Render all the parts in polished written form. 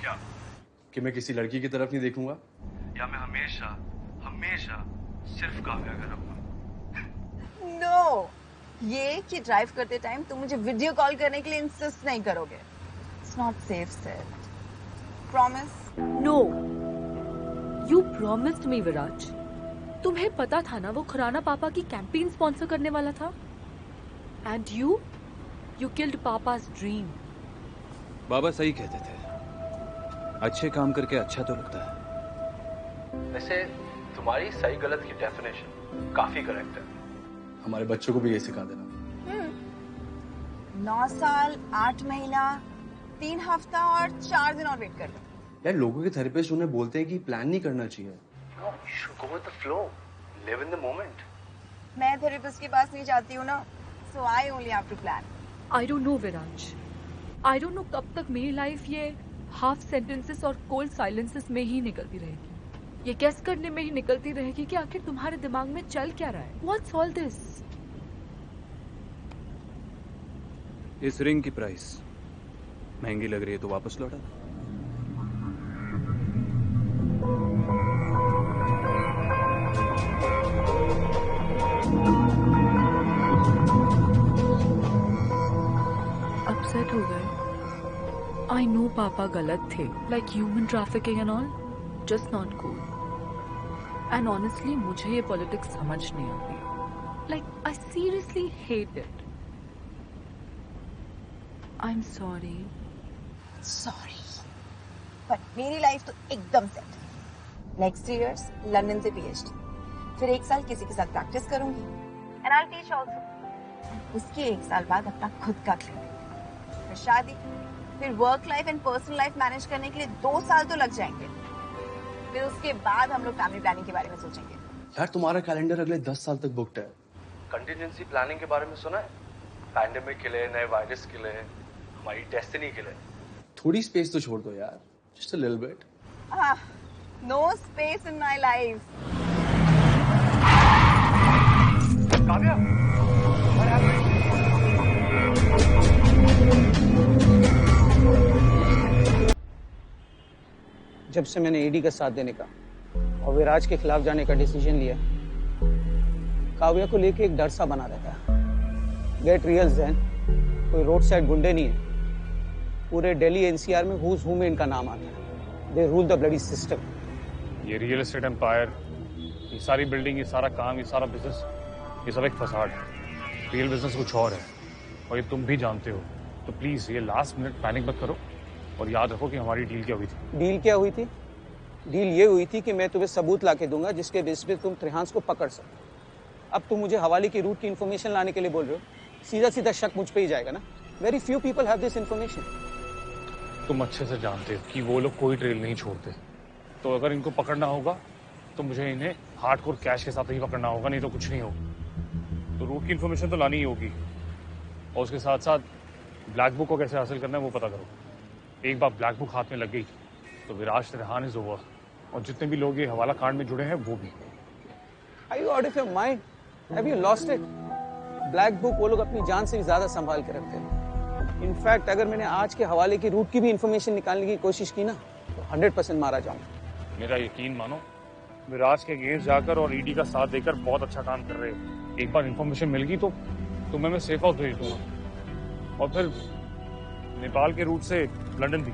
क्या? कि मैं किसी लड़की की तरफ नहीं देखूंगा या मैं हमेशा हमेशा सिर्फ काव्या का रहूंगा? नो, ये कि ड्राइव करते टाइम तुम मुझे वीडियो कॉल करने के लिए इंसिस्ट नहीं करोगे. It's not safe said. Promise? No, you promised me Viraj. तुम्हें पता था ना वो खुराना पापा की कैंपेन स्पॉन्सर करने वाला था. एंड यू किल्ड पापा's ड्रीम. बाबा सही कहते थे, अच्छे काम करके अच्छा तो लगता है. वैसे तुम्हारी सही गलत की डेफिनेशन काफी करेक्ट है. हमारे बच्चों को भी ये सिखा देना. 9 साल 8 महीना 3 हफ्ता और 4 दिन और वेट कर लो. यार लोगों के थेरेपिस्ट उन्हें बोलते हैं कि प्लान नहीं करना चाहिए. No, you should go with the flow. Live in the moment. मैं थेरेपिस्ट के पास नहीं जाती हूँ ना, so I only have to plan. I don't know Viraj, I don't know कब तक मेरी लाइफ ये हाफ सेंटेंसेस और कोल्ड साइलेंसेस में ही निकलती रहेगी. ये गेस करने में ही निकलती रहेगी कि आखिर तुम्हारे दिमाग में चल क्या रहा है. What's all this? इस रिंग की प्राइस महंगी लग रही है तो वापस लौटा. अपसेट हो गए. आई नो पापा गलत थे, like human trafficking and all, just not cool. And honestly मुझे ये पॉलिटिक्स समझ नहीं आती. Like I seriously hate it. I am sorry. Sorry, but मेरी लाइफ तो एकदम सेट है. नेक्स्ट ईयर्स लंदन से पीएचडी, फिर 1 साल किसी के साथ प्रैक्टिस करूंगी. And I will teach also. उसके 1 साल बाद अपना खुद का क्लिनिक, फिर शादी, फिर work life and personal life manage करने के लिए 2 साल तो लग जाएंगे. फिर उसके बाद हम लोग फैमिली प्लानिंग के बारे में सोचेंगे. यार तुम्हारा कैलेंडर अगले 10 साल तक बुक्ड है. कंटिजेंसी प्लानिंग के बारे में सुना है? पैंडेमिक के लिए, नए वायरस के लिए, हमारी डेस्टिनी के लिए. थोड़ी स्पेस तो छोड़ दो यार, just a little bit. No space in my life. Kavya, what happened? जब से मैंने ईडी का साथ देने का और विराज के खिलाफ जाने का डिसीजन लिया, काव्या को लेके एक डर सा बना रहता है. गेट रियल ज़ैन, कोई रोड साइड गुंडे नहीं है. पूरे दिल्ली एनसीआर में हुज हू में इनका नाम आता है. दे रूल द ब्लडी सिस्टम. ये रियल एस्टेट एम्पायर, ये सारी बिल्डिंग, ये सारा काम, ये सारा बिजनेस, ये सब एक फसाड है. रियल बिजनेस कुछ और है और ये तुम भी जानते हो. तो प्लीज ये लास्ट मिनट पैनिक मत करो और याद रखो कि हमारी डील क्या हुई थी. डील क्या हुई थी? डील ये हुई थी कि मैं तुम्हें सबूत ला के दूंगा जिसके बेस पे तुम त्रिहांस को पकड़ सको. अब तुम मुझे हवाले की रूट की इन्फॉर्मेशन लाने के लिए बोल रहे हो. सीधा सीधा शक मुझ पे ही जाएगा ना. Very few people have this information. तुम अच्छे से जानते हो कि वो लोग कोई ट्रेल नहीं छोड़ते. तो अगर इनको पकड़ना होगा तो मुझे इन्हें हार्डकोर कैश के साथ ही पकड़ना होगा, नहीं तो कुछ नहीं होगा. तो रूट की इन्फॉर्मेशन तो लानी ही होगी और उसके साथ साथ ब्लैक बुक को कैसे हासिल करना है वो पता करो. एक बार ब्लैक बुक हाथ में लग गई तो विराज त्रिहान इज ओवर और जितने भी लोग ये हवाला कांड में जुड़े हैं वो भी. Are you out of your mind? Have you lost it? Black book वो लोग अपनी जान से भी ज्यादा संभाल के रखते हैं. इनफैक्ट अगर मैंने आज के हवाले की रूट की भी इन्फॉर्मेशन निकालने की कोशिश की ना तो 100% मारा जाऊंगा. मेरा यकीन मानो, विराज के अगेंस्ट जाकर और ईडी का साथ देकर बहुत अच्छा काम कर रहे हो. एक बार इन्फॉर्मेशन मिल गई तो तुम्हें मैं सेफ हाउस भेज दूंगा और फिर नेपाल के रूट से लंदन भी.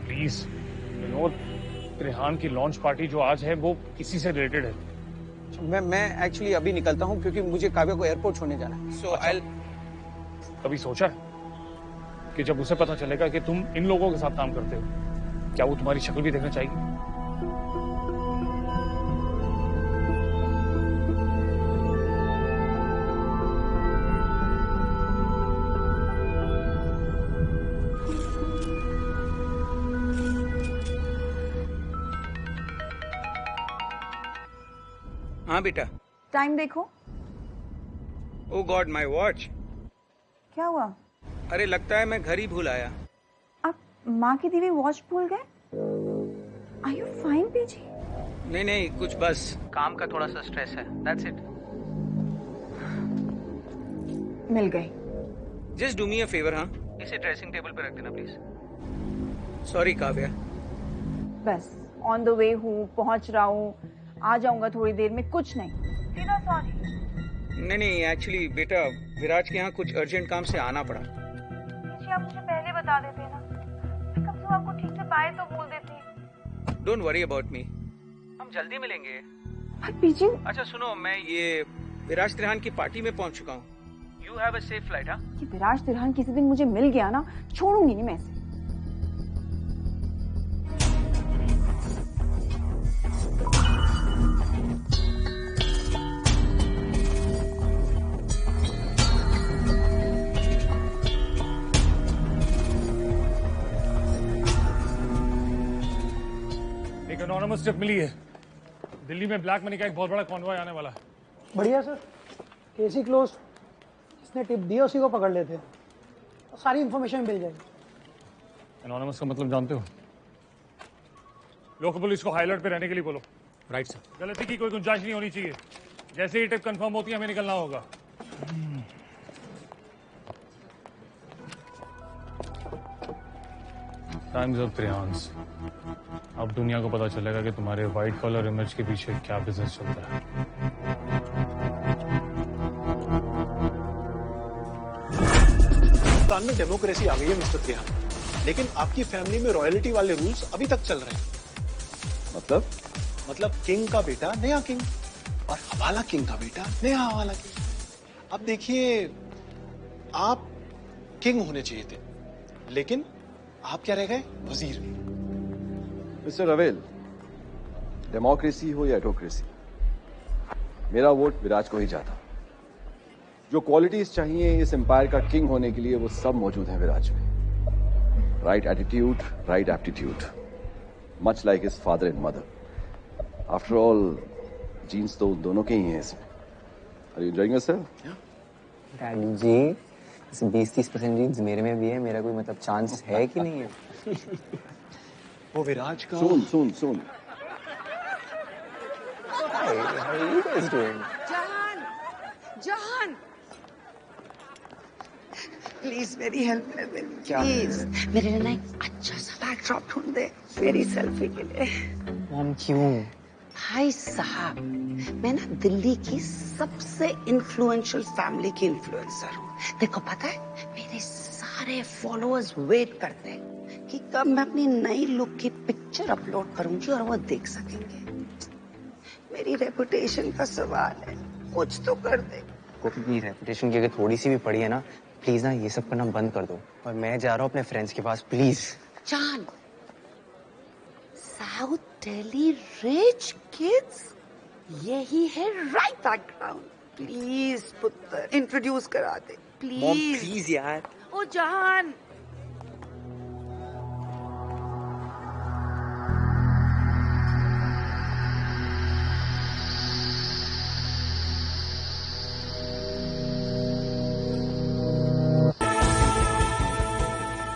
प्लीज विनोद, त्रिहान की लॉन्च पार्टी जो आज है वो इसी से रिलेटेड है. मैं एक्चुअली अभी निकलता हूँ क्योंकि मुझे काव्या को एयरपोर्ट छोड़ने जाना है. सो आई कभी सोचा है कि जब उसे पता चलेगा कि तुम इन लोगों के साथ काम करते हो, क्या वो तुम्हारी शक्ल भी देखना चाहेगी? हाँ बेटा. टाइम देखो. ओ गॉड, माय वॉच. क्या हुआ? अरे लगता है मैं घर ही भूल आया. आप माँ की दी हुई वॉच भूल गए? Are you fine PG? नहीं नहीं, कुछ बस काम का थोड़ा सा स्ट्रेस है. That's it. मिल गई. Just do me a favour. हाँ, इसे ड्रेसिंग टेबल पे रख देना प्लीज. सॉरी काव्या, बस ऑन द वे हूँ, पहुंच रहा हूँ, आ जाऊंगा थोड़ी देर में, कुछ नहीं, सीधा सॉरी। नहीं, एक्चुअली बेटा विराज के यहाँ कुछ अर्जेंट काम से आना पड़ा। जी आप मुझे पहले बता देते ना, मैं कब से आपको ठीक से बाय तो बोल देती। डोंट वरी अबाउट मी, हम जल्दी मिलेंगे। पर पीछे। अच्छा सुनो, मैं ये विराज तिरहान की पार्टी में पहुंच चुका हूँ। You have a safe flight. हाँ, कि विराज तिरहान किसी दिन मुझे मिल गया ना, छोड़ूंगी नहीं मैं इसे। एक एनोनिमस टिप मिली है, दिल्ली में ब्लैक मनी का एक बहुत बड़ा कॉन्वॉय आने वाला है। बढ़िया सर, केस ही क्लोज। जिसने टिप दी उसी को पकड़ लेते हैं, सारी इंफॉर्मेशन मिल जाएगी। एनोनिमस का मतलब जानते हो? लोकल पुलिस को हाई अलर्ट पे रहने के लिए बोलो। Right sir. गलती की कोई गुंजाइश नहीं होनी चाहिए। जैसे ही टिप कंफर्म होती है हमें निकलना होगा। Times of Triyansh. अब दुनिया को पता चलेगा कि तुम्हारे व्हाइट कॉलर इमेज के पीछे क्या बिजनेस चलता है। पाकिस्तान में डेमोक्रेसी आ गई है मिस्टर त्रिहान, लेकिन आपकी फैमिली में रॉयल्टी वाले रूल्स अभी तक चल रहे हैं। मतलब किंग का बेटा नया किंग और हवाला किंग का बेटा नया हवाला किंग। अब देखिए, आप किंग होने चाहिए थे, लेकिन आप क्या रह गए? वजीर। मिस्टर रवेल, डेमोक्रेसी हो या एटोक्रेसी, मेरा वोट विराज को ही जाता। जो क्वालिटीज चाहिए इस एम्पायर का किंग होने के लिए वो सब मौजूद हैं विराज में। Right attitude, right aptitude, much like his father and mother. After all genes तो दोनों के ही हैं इसमें। Are you enjoying yourself? Daddy ji, 20-30% genes मेरे में भी है, मेरा कोई मतलब चांस है कि नहीं है? वो विराज का सुन जहान प्लीज मेरी हेल्प कर दे, प्लीज मेरे लिए ना एक अच्छा सा बैकड्रॉप ढूंढ दे मेरी सेल्फी के लिए। मॉम क्यों? भाई साहब, मैं ना दिल्ली की सबसे इन्फ्लुएंशियल फैमिली की इन्फ्लुएंसर हूँ। देखो पता है, मेरे सारे फॉलोअर्स वेट करते हैं कि कब मैं अपनी नई लुक की पिक्चर अपलोड करूंगी और वो देख सकेंगे। मेरी रेपुटेशन का सवाल है, कुछ तो कर दे। कोई रेपुटेशन की अगर थोड़ी सी भी पड़ी है ना, प्लीज ना ये सब करना बंद कर दो। और मैं जा रहा हूँ अपने फ्रेंड्स के पास, प्लीज। जान, साउथ दिल्ली रिच किड्स, यही है राइट बैकग्राउंड। प्लीज पुत्र, इंट्रोड्यूस करा दे प्लीज। प्लीज यार। ओ जहान,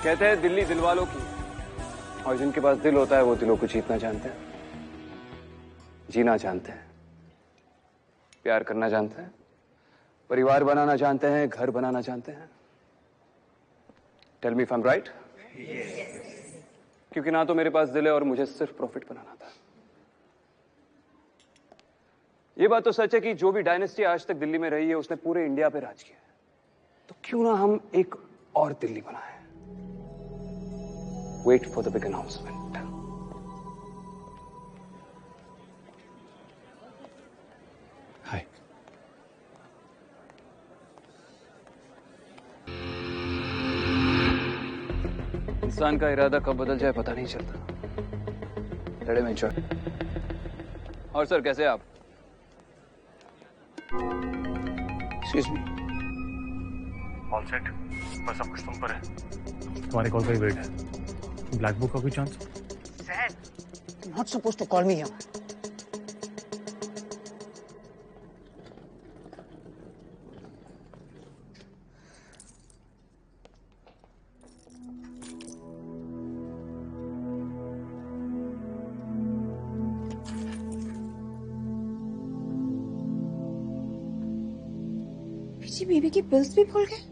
कहते हैं दिल्ली दिल वालों की, और जिनके पास दिल होता है वो दिलों को जीतना जानते हैं, जीना जानते हैं, प्यार करना जानते हैं, परिवार बनाना जानते हैं, घर बनाना जानते हैं। Tell me if I am right? क्योंकि ना तो मेरे पास दिल है और मुझे सिर्फ प्रॉफिट बनाना था। ये बात तो सच है कि जो भी डायनेस्टी आज तक दिल्ली में रही है उसने पूरे इंडिया पे राज किया है। तो क्यों ना हम एक और दिल्ली बनाएं? Wait for the big announcement. Hi. इंसान का इरादा कब बदल जाए पता नहीं चलता। Let him enjoy. और सर कैसे हैं आप? Excuse me. ऑल सेट, बस सब कुछ तुम पर है। तुम्हारी कॉल का ही वेट है। ब्लैक बुक का कोई chance? You're not supposed to call me here. पीछे बीबी की बिल्स भी भूल गए।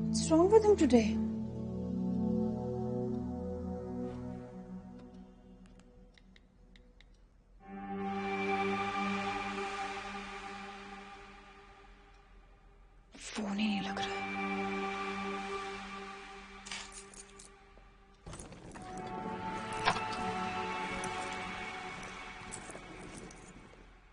What's wrong with him today? Phone ही नहीं लग रहा है।